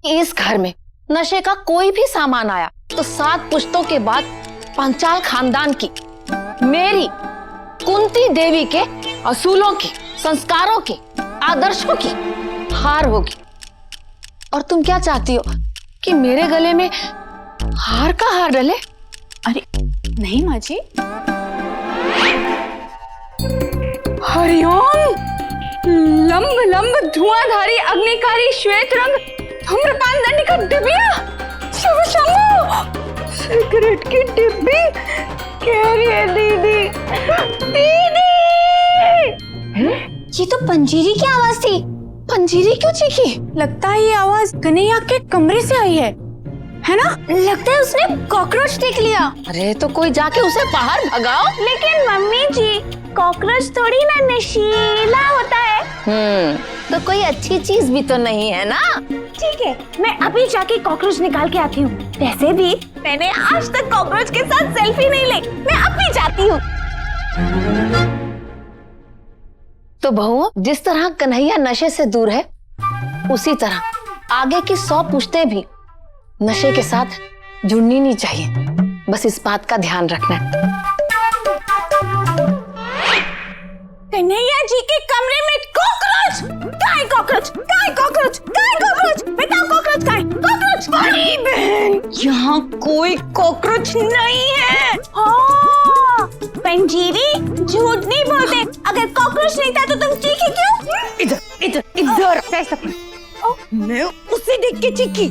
इस घर में नशे का कोई भी सामान आया तो 7 पुश्तों के बाद पांचाल खानदान की, मेरी कुंती देवी के असूलों की, संस्कारों की, आदर्शों की हार होगी। और तुम क्या चाहती हो कि मेरे गले में हार का हार डले? अरे नहीं माँ जी। हरिओम, लंब लंब धुआंधारी अग्निकारी श्वेत रंग धूम्रपान दंडिका डिबिया, शिव शंभो, सिगरेट की डिब्बी, कह रही है दीदी, दीदी। ये तो पंजीरी की आवाज थी। पंजीरी क्यों चीखी? लगता है ये आवाज कन्हैया के कमरे से आई है ना? लगता है उसने कॉकरोच देख लिया। अरे तो कोई जाके उसे बाहर भगाओ। लेकिन मम्मी जी, कॉकरोच थोड़ी ना नशीला होता है। तो कोई अच्छी चीज भी तो नहीं है ना? ठीक है, मैं अभी जाके कॉकरोच निकाल के आती हूँ। वैसे भी मैंने आज तक कॉकरोच के साथ सेल्फी नहीं ली। मैं अभी जाती हूँ। तो बहू, जिस तरह कन्हैया नशे से दूर है, उसी तरह आगे की 100 पुश्तें भी नशे के साथ जुड़नी नहीं चाहिए। बस इस बात का ध्यान रखना है। कन्हैया जी के कमरे में कॉकरोच! काय कॉकरोच? काय कॉकरोच? काय कॉकरोच? बताओ कॉकरोच काय? कॉकरोच! अरे बहन, यहाँ कोई कॉकरोच नहीं है। हाँ, पंजीरी झूठ नहीं बोलते। अगर कॉकरोच नहीं था तो तुम चीखी क्यों? इधर इधर इधर। मैं उसे देख के चीखी।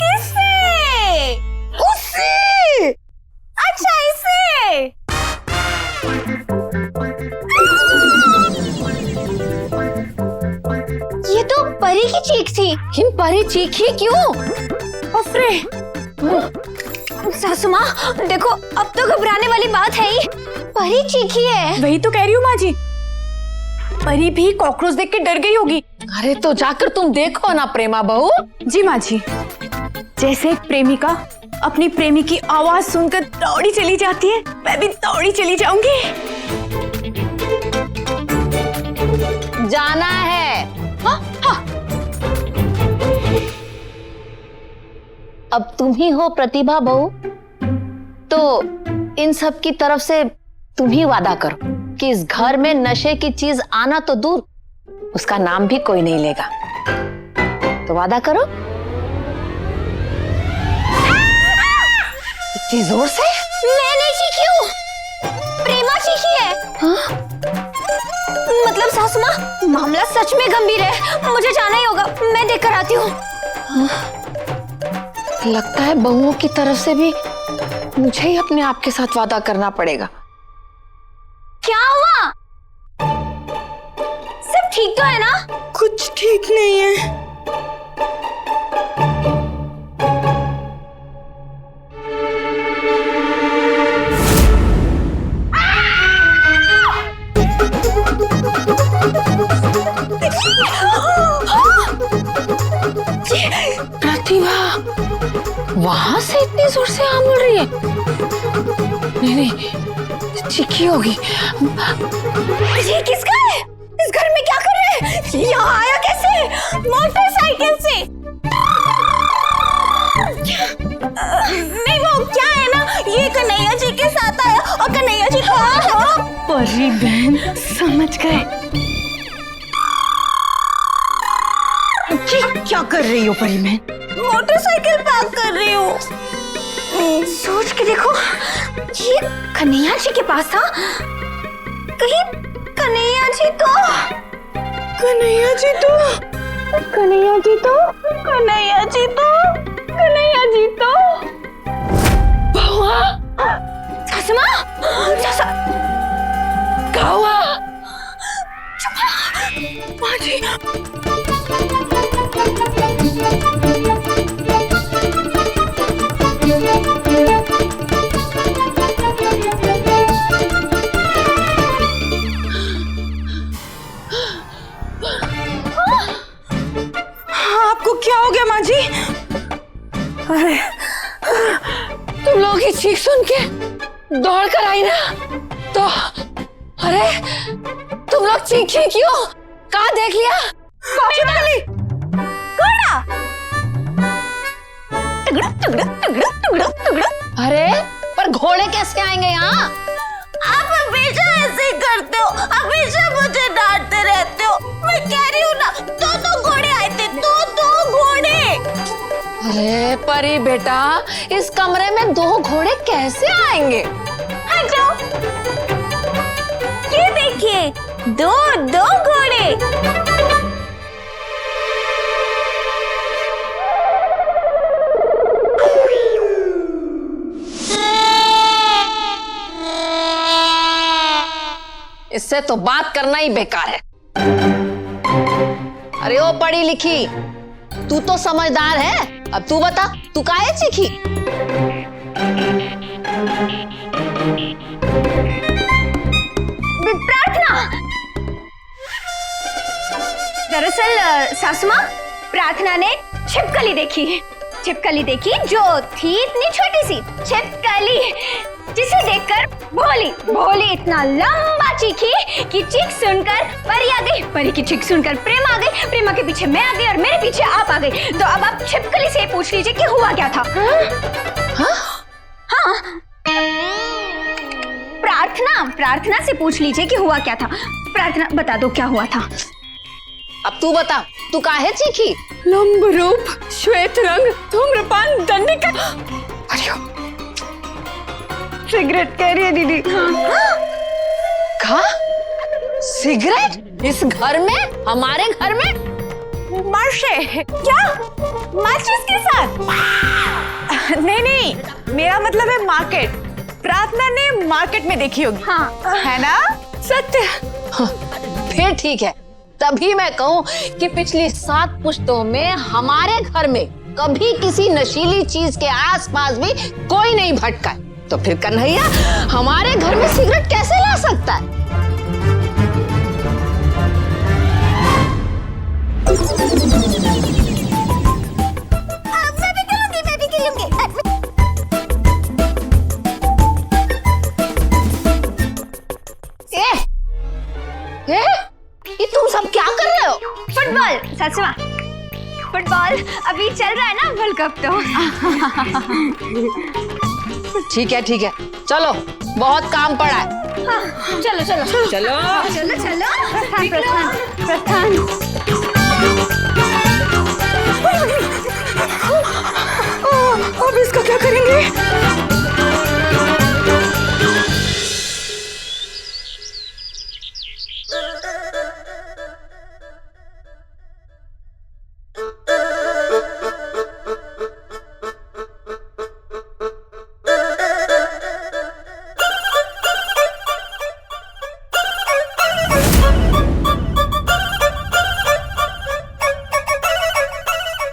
किससे? उससे। अच्छा, इसे। ये तो परी की चीख थी। हिम परी चीखी क्यों? अफरे, सासू माँ, देखो अब तो घबराने वाली बात है ही। परी चीखी है। वही तो कह रही हूँ माँ जी, परी भी कॉकरोच देख के डर गई होगी। अरे तो जाकर तुम देखो ना प्रेमा बहू। जी माँ जी, जैसे एक प्रेमिका अपनी प्रेमी की आवाज सुनकर दौड़ी चली जाती है, मैं भी दौड़ी चली जाऊंगी। जाना है। हाँ हाँ। अब तुम ही हो प्रतिभा बहू, तो इन सब की तरफ से तुम ही वादा करो कि इस घर में नशे की चीज आना तो दूर, उसका नाम भी कोई नहीं लेगा। तो वादा करो। इतनी जोर से? मैं नहीं चीखी हूँ, प्रेमा चीखी है। हाँ? मतलब सासू माँ, मामला सच में गंभीर है। मुझे जाना ही होगा, मैं देखकर आती हूँ। लगता है बहुओं की तरफ से भी मुझे ही अपने आप के साथ वादा करना पड़ेगा। क्या हुआ? सब ठीक तो है ना? कुछ ठीक नहीं है। प्रतिभा वहां से इतनी जोर से आम उड़ रही है? नहीं, चीखी होगी। ये किसका है? इस घर में क्या कर रहे हैं? यहाँ आया कैसे? मोटरसाइकिल से? नहीं, वो क्या है ना, ये कन्हैया जी के साथ आया और कन्हैया जी को परी बहन समझ गए। क्या कर रही हो परी बहन? मोटरसाइकिल पार्क कर रही हूँ। सोच के देखो, ये कन्हैया जी के पास था। कहीं कन्हैया जी तो कन्हैया जी तो कन्हैया जी तो कन्हैया जी तो कन्हैया जी तो बहुआ, सासू माँ, सासू क्या हुआ? माँ जी, आपको क्या हो गया माँ जी? अरे तुम लोग की चीख सुन के दौड़ कर आई ना, तो अरे तुम लोग चीखी क्यों? कहाँ देख लिया? घोड़ा अरे पर घोड़े कैसे आएंगे यहाँ? आप हमेशा ऐसे ही करते हो, हमेशा मुझे डांटते रहते हो। मैं कह रही हूँ ना, दो घोड़े आए थे, दो घोड़े। अरे परी बेटा, इस कमरे में 2 घोड़े कैसे आएंगे? हटो, ये देखिए, दो घोड़े। इससे तो बात करना ही बेकार है। अरे ओ पढ़ी लिखी, तू तो समझदार है, अब तू बता, तू काहे चीखी? प्रार्थना। दरअसल सासू माँ, प्रार्थना ने छिपकली देखी जो थी इतनी छोटी सी छिपकली, जिसे देखकर भोली इतना लंबा चीखी कि चीख सुनकर परी आ गई, परी की चीख सुनकर प्रेम आ गई, प्रेमा के पीछे मैं आ गई और मेरे पीछे आप आ गई। तो अब आप छिपकली से पूछ लीजिए कि हुआ क्या था। हाँ, प्रार्थना से पूछ लीजिए कि हुआ क्या था। प्रार्थना बता दो क्या हुआ था। अब तू बता, तू काहे चीखी? लंब रूप, श्वेत रंग, धूम्रपान, दंडिका। सिगरेट कह रही है दीदी। कहा? सिगरेट? इस घर में, हमारे घर में? मार्शे, क्या? माचिस के साथ? नहीं, मेरा मतलब है मार्केट। प्रार्थना ने मार्केट में देखी होगी। हाँ, है ना? सत्य। फिर ठीक है, तभी मैं कहूँ कि पिछली 7 पुश्तों में हमारे घर में कभी किसी नशीली चीज के आसपास भी कोई नहीं भटका, तो फिर कन्हैया हमारे घर में सिगरेट कैसे ला सकता है? मैं भी खेलूंगी। ये तुम सब क्या कर रहे हो? फुटबॉल सासू माँ, फुटबॉल अभी चल रहा है ना वर्ल्ड कप। तो ठीक है, चलो, बहुत काम पड़ा है। हाँ, चलो। प्रस्थान। अब इसका क्या करेंगे?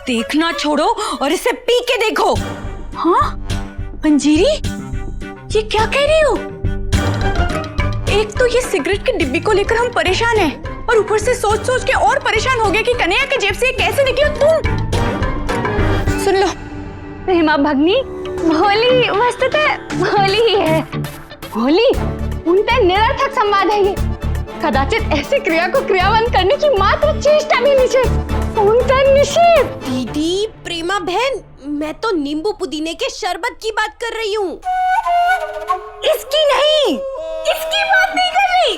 देखना छोड़ो और इसे पी के देखो। हाँ, अंजीरी, ये क्या कह रही हो? एक तो ये सिगरेट की डिब्बी को लेकर हम परेशान हैं और ऊपर से सोच के और परेशान हो गए कि कन्हैया के जेब से ये कैसे निकली तुम। सुन लो, प्रेमा भगनी भोली, वस्तुतः भोली ही है। भोली उनपे निरर्थक संवाद है ये। कदाचित ऐसी क्रिया को क्रियावंत करने की मात्र चेष्टा भी निषेध। दीदी, प्रेमा बहन, मैं तो नींबू पुदीने के शरबत की बात कर रही हूँ। इसकी नहीं, इसकी बात नहीं कर रही।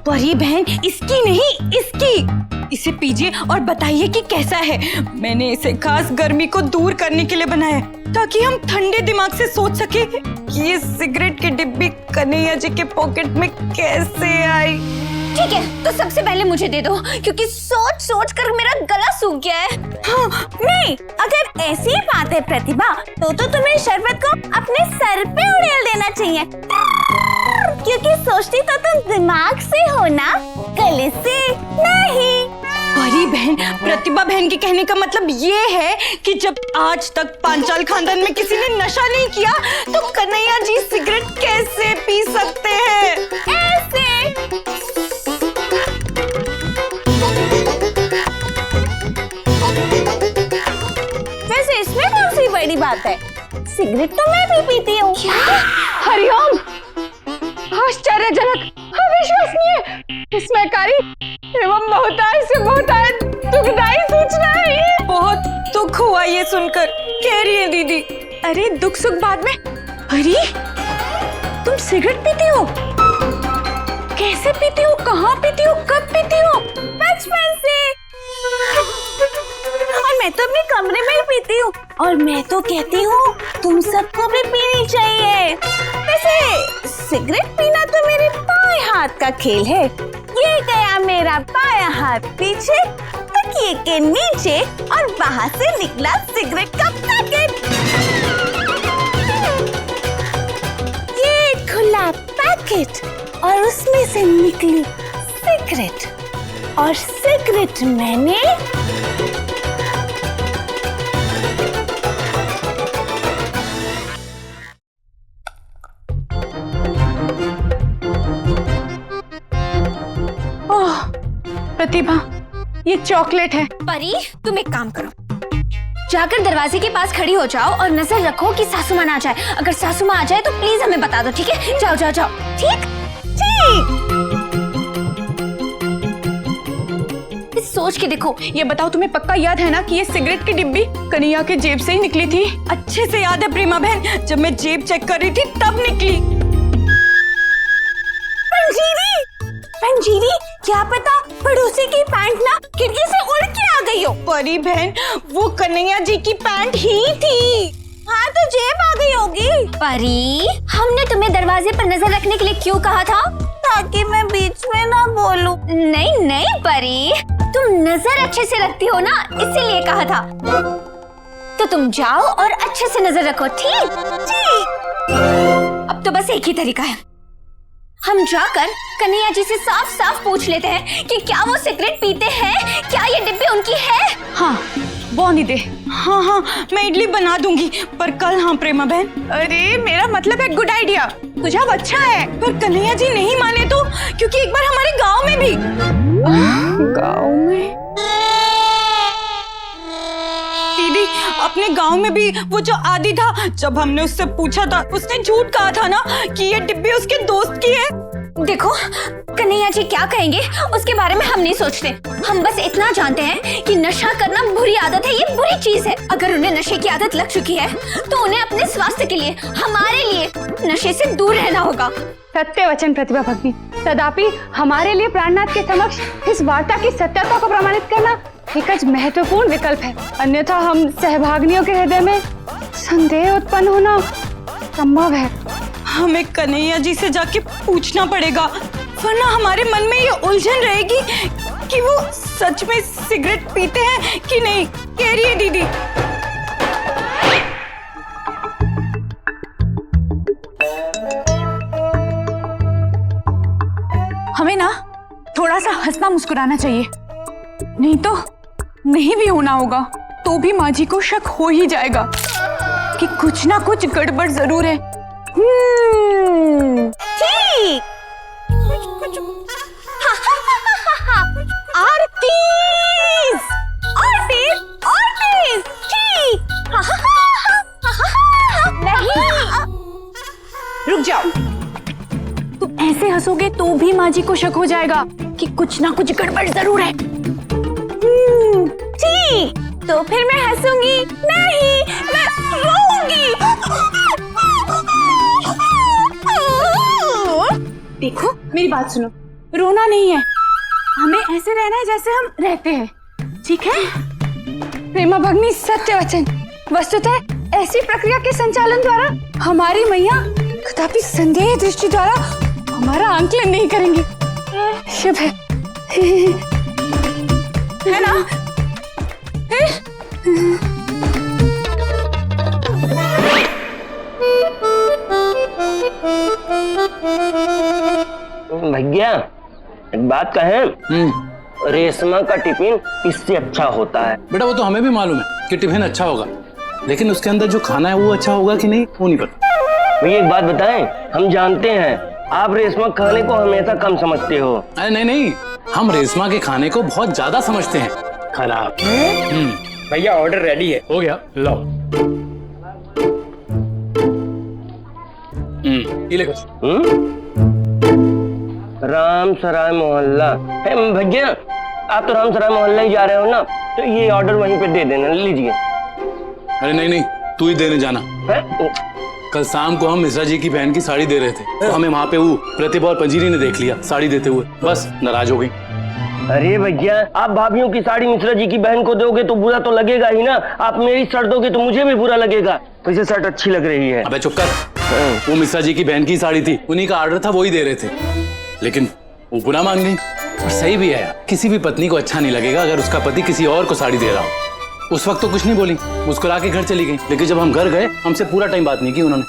परी बहन, इसकी नहीं, इसकी। इसे पीजिए और बताइए कि कैसा है। मैंने इसे खास गर्मी को दूर करने के लिए बनाया है, ताकि हम ठंडे दिमाग से सोच सके कि ये सिगरेट की डिब्बी कन्हैया जी के पॉकेट में कैसे आई। ठीक है, तो सबसे पहले मुझे दे दो, क्योंकि सोच कर मेरा गला सूख गया है। हाँ, नहीं, अगर ऐसी बात है प्रतिभा, तो तुम्हें शरबत को अपने सर पे उड़ेल देना चाहिए, क्योंकि सोचती तो तुम दिमाग से हो ना, गले से नहीं। परी बहन, प्रतिभा बहन के कहने का मतलब ये है कि जब आज तक पांचाल खानदान में किसी ने नशा नहीं किया, तो कन्हैया जी सिगरेट कैसे पी सकते हैं? ऐसे। वैसे इसमें कौन सी बड़ी बात है? सिगरेट तो मैं भी पीती हूँ। हरिओम, आश्चर्यजनक, अविश्वसनीय, विस्मयकारी एवं बहुतायत से बहुतायत दुखदायी सूचना है ये। बहुत दुख हुआ ये सुनकर कह रही है दीदी? अरे दुख सुख बाद में। अरे तुम सिगरेट पीती हो? कैसे पीती हो, कहाँ पीती हो, कब पीती हो? बचपन से। और मैं तो अपने कमरे में ही पीती हूँ, और मैं तो कहती हूँ तुम सबको भी पीनी चाहिए। वैसे सिगरेट पीना तो मेरे बाएं हाथ का खेल है। ये गया मेरा बायां हाथ पीछे तकिए के नीचे, और वहां से निकला सिगरेट का पैकेट। ये खुला पैकेट और उसमें से निकली सिगरेट, और सिगरेट मैंने ओह प्रतिभा, ये चॉकलेट है। परी, तुम एक काम करो, जाकर दरवाजे के पास खड़ी हो जाओ और नजर रखो कि सासू माँ ना आ जाए। अगर सासू माँ आ जाए तो प्लीज हमें बता दो, ठीक है? जाओ जाओ जाओ। ठीक ठीक। सोच के देखो, ये बताओ तुम्हें पक्का याद है ना कि ये सिगरेट की डिब्बी कन्हैया के जेब से ही निकली थी? अच्छे से याद है प्रेमा बहन, जब मैं जेब चेक कर रही थी तब निकली। पंजीरी, क्या पता पड़ोसी की पैंट ना खिड़की से उड़ के आ गई हो। परी बहन, वो कन्हैया जी की पैंट ही थी। हाँ तो जेब आ गई होगी। परी, हमने तुम्हें दरवाजे पर नजर रखने के लिए क्यों कहा था? ताकि मैं बीच में ना बोलूं। नहीं नहीं परी, तुम नजर अच्छे से रखती हो ना, इसीलिए कहा था। तो तुम जाओ और अच्छे से नजर रखो, ठीक? ठीक। अब तो बस एक ही तरीका है, हम जाकर कन्हैया जी से साफ साफ पूछ लेते हैं कि क्या वो सिगरेट पीते हैं, क्या ये डिब्बी उनकी है? हाँ बौनी दे। हाँ हाँ, मैं इडली बना दूंगी, पर कल। हाँ प्रेमा बहन, अरे मेरा मतलब है गुड आइडिया, सुझाव अच्छा है, पर कन्हैया जी नहीं माने तो? क्योंकि एक बार हमारे गांव में भी गांव में दीदी, अपने गांव में भी वो जो आदि था, जब हमने उससे पूछा था उसने झूठ कहा था ना कि ये डिब्बी उसके दोस्त की है। देखो, कन्हैया जी क्या कहेंगे उसके बारे में हम नहीं सोचते। हम बस इतना जानते हैं कि नशा करना बुरी आदत है, ये बुरी चीज है। अगर उन्हें नशे की आदत लग चुकी है तो उन्हें अपने स्वास्थ्य के लिए, हमारे लिए नशे से दूर रहना होगा। सत्य वचन प्रतिभा भगिनी, तदापि हमारे लिए प्राणनाथ के समक्ष इस वार्ता की सत्यता को प्रमाणित करना एक महत्वपूर्ण विकल्प है। अन्यथा हम सहभागिनियों के हृदय में संदेह उत्पन्न होना संभव है। हमें कन्हैया जी से जाके पूछना पड़ेगा, वरना हमारे मन में ये उलझन रहेगी कि वो सच में सिगरेट पीते हैं कि नहीं। कह रही है दीदी। हमें ना थोड़ा सा हंसना मुस्कुराना चाहिए, नहीं तो नहीं भी होना होगा तो भी माँ जी को शक हो ही जाएगा कि कुछ ना कुछ गड़बड़ जरूर है। ठीक। आरतीज, आरतीज, आरतीज, ठीक। नहीं, रुक जाओ, तुम ऐसे हंसोगे तो भी माँ जी को शक हो जाएगा कि कुछ ना कुछ गड़बड़ जरूर है। ठीक, तो फिर मैं हंसूंगी नहीं, मैं रोऊंगी। देखो मेरी बात सुनो, रोना नहीं है, हमें ऐसे रहना है जैसे हम रहते हैं, ठीक है? प्रेमा भगिनी, सत्य वचन, वस्तुतः ऐसी प्रक्रिया के संचालन द्वारा हमारी मैया कदापि संदेह दृष्टि द्वारा हमारा आंकलन नहीं करेंगी। शुभ है ना? भैया एक बात कहें, रेशमा का टिफिन इससे अच्छा होता है। बेटा वो तो हमें भी मालूम है कि टिफिन अच्छा होगा, लेकिन उसके अंदर जो खाना है वो अच्छा होगा कि नहीं वो नहीं पता। भैया एक बात बताएं, हम जानते हैं आप रेशमा खाने को हमेशा कम समझते हो। अरे नहीं नहीं, हम रेशमा के खाने को बहुत ज्यादा समझते हैं खराब। भैया ऑर्डर रेडी है। हो गया, लो। ये ले कुछ। राम सराय मोहल्ला है भैया, आप तो राम सराय मोहल्ला ही जा रहे हो ना, तो ये ऑर्डर वहीं पे दे देना, लीजिए। अरे नहीं नहीं, तू ही देने जाना। है? कल शाम को हम मिश्रा जी की बहन की साड़ी दे रहे थे, तो हमें वहाँ पे वो प्रतिभा और पंजीरी ने देख लिया साड़ी देते हुए, बस नाराज हो गई। अरे भैया, आप भाभीियों की साड़ी मिश्रा जी की बहन को दोगे तो बुरा तो लगेगा ही ना। आप मेरी शर्ट दोगे तो मुझे भी बुरा लगेगा। वैसे शर्ट अच्छी लग रही है। अबे चुप कर, वो मिश्रा जी की बहन की साड़ी थी, उन्हीं का ऑर्डर था, वही दे रहे थे, लेकिन वो बुरा मान गई। और सही भी है यार, किसी भी पत्नी को अच्छा नहीं लगेगा अगर उसका पति किसी और को साड़ी दे रहा हो। उस वक्त तो कुछ नहीं बोली, मुस्कुरा के घर चली गई, लेकिन जब हम घर गए हमसे पूरा टाइम बात नहीं की उन्होंने।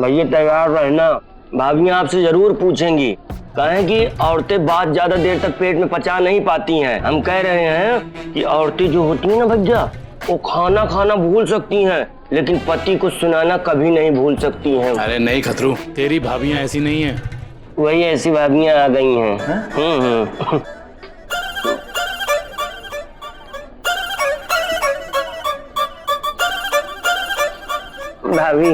भैया तैयार रहना, भाभियां आपसे जरूर पूछेंगी। कहें कि औरतें बात ज्यादा देर तक पेट में पचा नहीं पाती हैं। हम कह रहे हैं कि औरतें जो होती हैं ना भैया, वो खाना खाना भूल सकती हैं, लेकिन पति को सुनाना कभी नहीं भूल सकती हैं। अरे नहीं खतरू, तेरी भाभियां ऐसी नहीं है। वही ऐसी भाभियां आ गई हैं। भाभी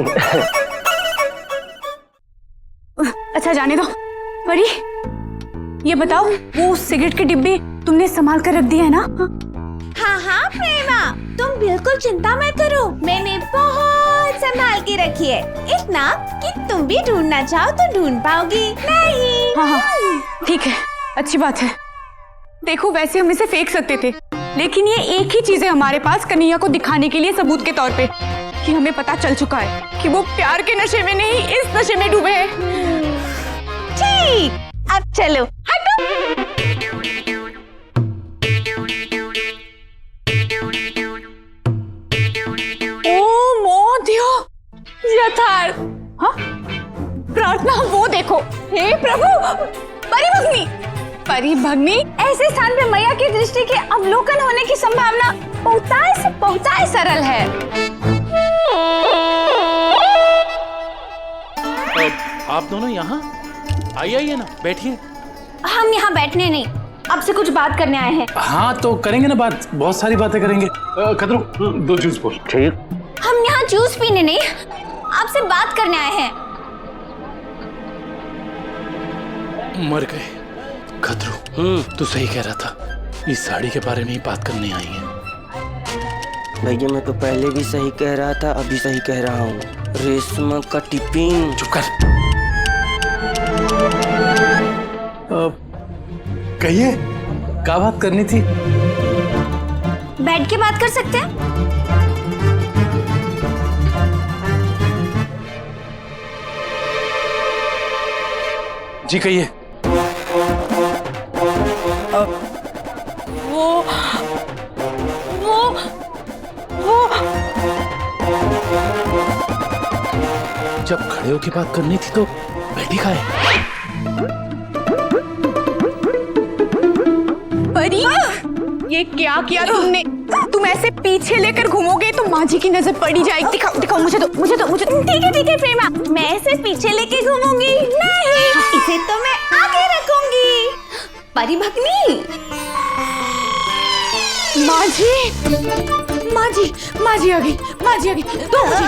अच्छा जाने दो। परी, ये बताओ, वो सिगरेट के डिब्बे तुमने संभाल कर रख दिया है ना? हाँ हाँ प्रेमा, तुम बिल्कुल चिंता मत करो, मैंने बहुत संभाल के रखी है, इतना कि तुम भी ढूंढना चाहो तो ढूंढ पाओगी नहीं। हाँ हाँ ठीक है, अच्छी बात है। देखो वैसे हम इसे फेंक सकते थे, लेकिन ये एक ही चीज है हमारे पास कन्हैया को दिखाने के लिए सबूत के तौर पे कि हमें पता चल चुका है कि वो प्यार के नशे में नहीं, इस नशे में डूबे हैं। ठीक, अब चलो हटो। ओ मोदियो यथार्थ। हाँ प्रार्थना, वो देखो, हे प्रभु, परिभग्नि परिभग्नि, ऐसे स्थान पे मैया की दृष्टि के अवलोकन होने की संभावना बहुतायत सरल है। आप दोनों यहाँ आइए ना, बैठिए। हम यहाँ बैठने नहीं, आपसे कुछ बात करने आए हैं। हाँ तो करेंगे ना बात, बहुत सारी बातें करेंगे। खतरू, 2 जूस बोल। ठीक। हम यहाँ जूस पीने नहीं, आपसे बात करने आए हैं। मर गए खतरू, तू सही कह रहा था, इस साड़ी के बारे में ही बात करने आई है। भैया मैं तो पहले भी सही कह रहा था, अभी सही कह रहा हूँ। रेशमा का टिफिन। चुप कर। कहिए, क्या बात करनी थी? बैठ के बात कर सकते हैं? जी कहिए। जब खड़े होके बात करनी थी तो बैठी खाए। परी, ये क्या किया तुमने? तुम ऐसे पीछे लेकर घूमोगे तो माँ जी की नजर पड़ी जाएगी। दिखाओ दिखाओ, मुझे दो। ठीक है प्रेमा, मैं इसे पीछे लेके घूमूंगी नहीं, इसे तो मैं आगे रखूंगी। परिभग्नि, माँ जी आ गई, दो मुझे।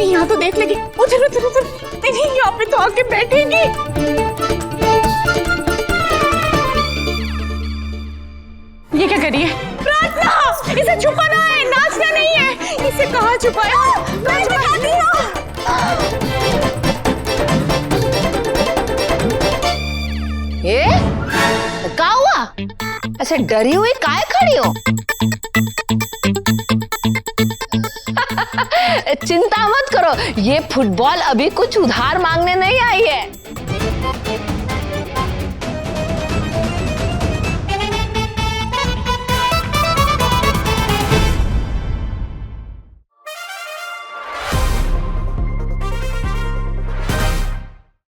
यहाँ तो देख लेगी। उधर नहीं, यहाँ पे तो आके बैठेगी। ये क्या करिए? प्रार्थना, इसे छुपाना है, नाचना नहीं है। इसे कहाँ छुपाया? मैं दिखाती हूँ। ये क्या हुआ? ऐसे डरी हुई काहे खड़ी हो? चिंता मत करो, ये फुटबॉल अभी कुछ उधार मांगने नहीं आई है।